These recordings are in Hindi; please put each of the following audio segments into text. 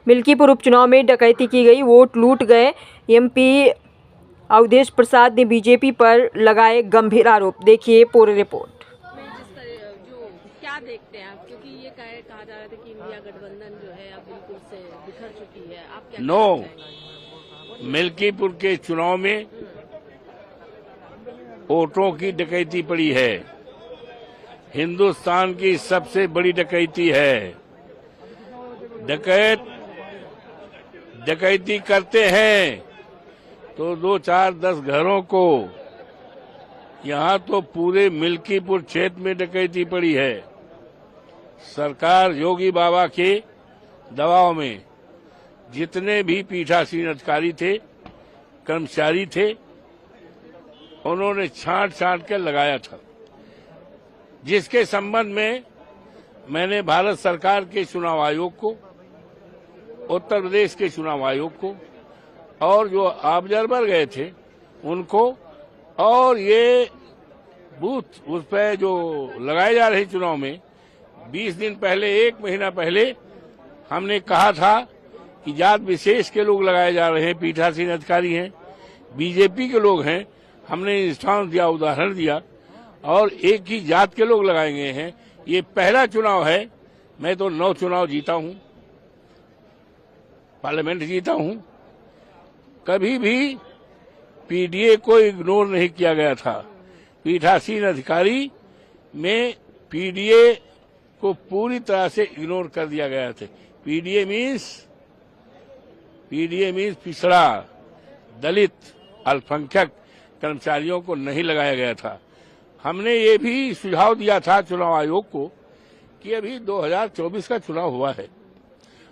मिल्कीपुर उपचुनाव में डकैती की गई, वोट लूट गए। एमपी अवधेश प्रसाद ने बीजेपी पर लगाए गंभीर आरोप। देखिए पूरी रिपोर्ट। जो क्या देखते हैं आप, क्योंकि ये कहा जा रहा था कि इंडिया गठबंधन जो है अब बिल्कुल से बिखर चुकी है, आप क्या कहना चाहेंगे? मिल्कीपुर के चुनाव में वोटों की डकैती पड़ी है। हिंदुस्तान की सबसे बड़ी डकैती है। डकैती करते हैं तो 2-4-10 घरों को, यहाँ तो पूरे मिल्कीपुर क्षेत्र में डकैती पड़ी है। सरकार योगी बाबा के दबाव में जितने भी पीठासीन अधिकारी थे, कर्मचारी थे, उन्होंने छांट के लगाया था, जिसके संबंध में मैंने भारत सरकार के चुनाव आयोग को, उत्तर प्रदेश के चुनाव आयोग को और जो ऑब्जर्वर गए थे उनको, और ये बूथ उस पर जो लगाए जा रहे चुनाव में 20 दिन पहले, 1 महीना पहले हमने कहा था कि जात विशेष के लोग लगाए जा रहे हैं, पीठासीन अधिकारी हैं, बीजेपी के लोग हैं। हमने इंस्टांस दिया, उदाहरण दिया, और एक ही जात के लोग लगाए गए हैं। ये पहला चुनाव है। मैं तो 9 चुनाव जीता हूं, पार्लियामेंट जीता हूं, कभी भी पीडीए को इग्नोर नहीं किया गया था। पीठासीन अधिकारी में पीडीए को पूरी तरह से इग्नोर कर दिया गया था। पीडीए मीन्स पिछड़ा, दलित, अल्पसंख्यक कर्मचारियों को नहीं लगाया गया था। हमने ये भी सुझाव दिया था चुनाव आयोग को कि अभी 2024 का चुनाव हुआ है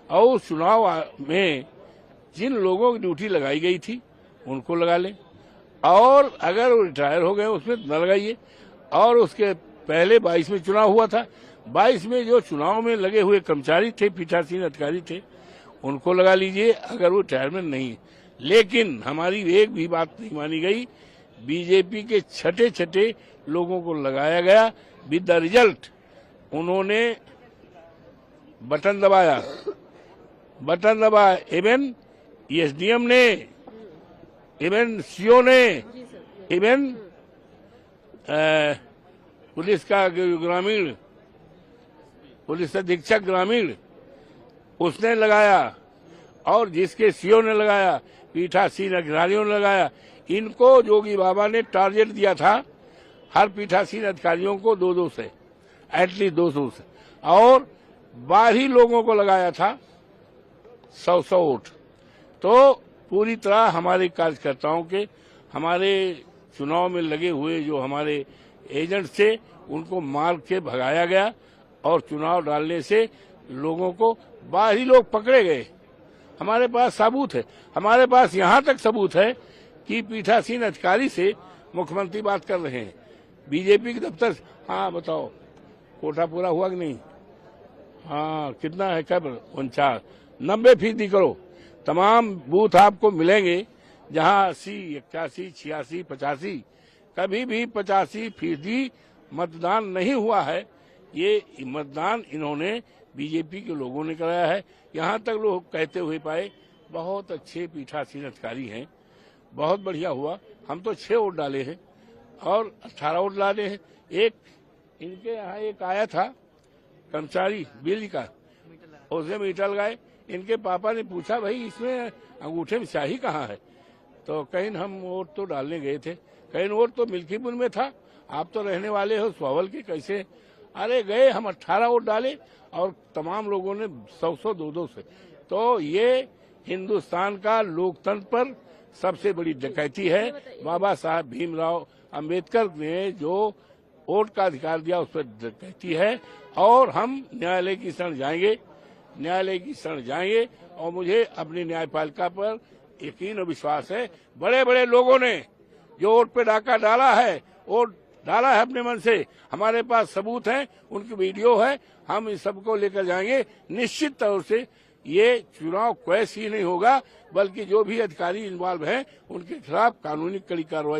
और उस चुनाव में जिन लोगों की ड्यूटी लगाई गई थी उनको लगा लें, और अगर वो रिटायर हो गए उसमें न लगाइए। और उसके पहले 22 में चुनाव हुआ था, 22 में जो चुनाव में लगे हुए कर्मचारी थे, पीठासीन अधिकारी थे, उनको लगा लीजिए अगर वो रिटायरमेंट नहीं। लेकिन हमारी एक भी बात नहीं मानी गई। बीजेपी के छठे लोगों को लगाया गया। विद द रिजल्ट उन्होंने बटन दबाया, इवन एसडीएम ने, इवन सीओ ने, इवन पुलिस का ग्रामीण, पुलिस अधीक्षक ग्रामीण, उसने लगाया, और जिसके सीओ ने लगाया, पीठासीन अधिकारियों ने लगाया। इनको योगी बाबा ने टारगेट दिया था, हर पीठासीन अधिकारियों को 2-2 से, एटलीस्ट 200 से, और बाहरी लोगों को लगाया था 100 वोट। तो पूरी तरह हमारे कार्यकर्ताओं के, हमारे चुनाव में लगे हुए जो हमारे एजेंट थे, उनको मार के भगाया गया, और चुनाव डालने से लोगों को, बाहरी लोग पकड़े गए। हमारे पास सबूत है, हमारे पास यहाँ तक सबूत है कि पीठासीन अधिकारी से मुख्यमंत्री बात कर रहे हैं, बीजेपी के दफ्तर। हाँ बताओ, कोटा पूरा हुआ कि नहीं? हाँ, कितना है? कब? 49, 90% करो। तमाम बूथ आपको मिलेंगे जहाँ 80, 81, 86, 85, कभी भी 85% मतदान नहीं हुआ है। ये मतदान इन्होंने, बीजेपी के लोगों ने कराया है। यहाँ तक लोग कहते हुए पाए बहुत अच्छे पीठासीन अधिकारी हैं, बहुत बढ़िया हुआ। हम तो 6 वोट डाले हैं और 18 वोट डाले हैं। एक इनके यहाँ एक आया था कर्मचारी बिजली का, उसने मीटर लगाए। इनके पापा ने पूछा, भाई इसमें अंगूठे में स्याही कहाँ है? तो कहीं हम वोट तो डालने गए थे, कहीं वोट तो मिल्कीपुर में था, आप तो रहने वाले हो स्वावल के, कैसे? अरे गए, हम 18 वोट डाले और तमाम लोगों ने 100 200 से। तो ये हिंदुस्तान का लोकतंत्र पर सबसे बड़ी डकैती है। बाबा साहब भीमराव अंबेडकर ने जो वोट का अधिकार दिया, उस पर डकैती है। और हम न्यायालय की शरण जाएंगे, और मुझे अपनी न्यायपालिका पर यकीन और विश्वास है। बड़े बड़े लोगों ने जो वोट पे डाका डाला है, वोट डाला है अपने मन से, हमारे पास सबूत हैं, उनकी वीडियो है, हम इस सबको लेकर जाएंगे। निश्चित तौर से ये चुनाव क्वैस ही नहीं होगा, बल्कि जो भी अधिकारी इन्वॉल्व हैं उनके खिलाफ कानूनी कड़ी कार्रवाई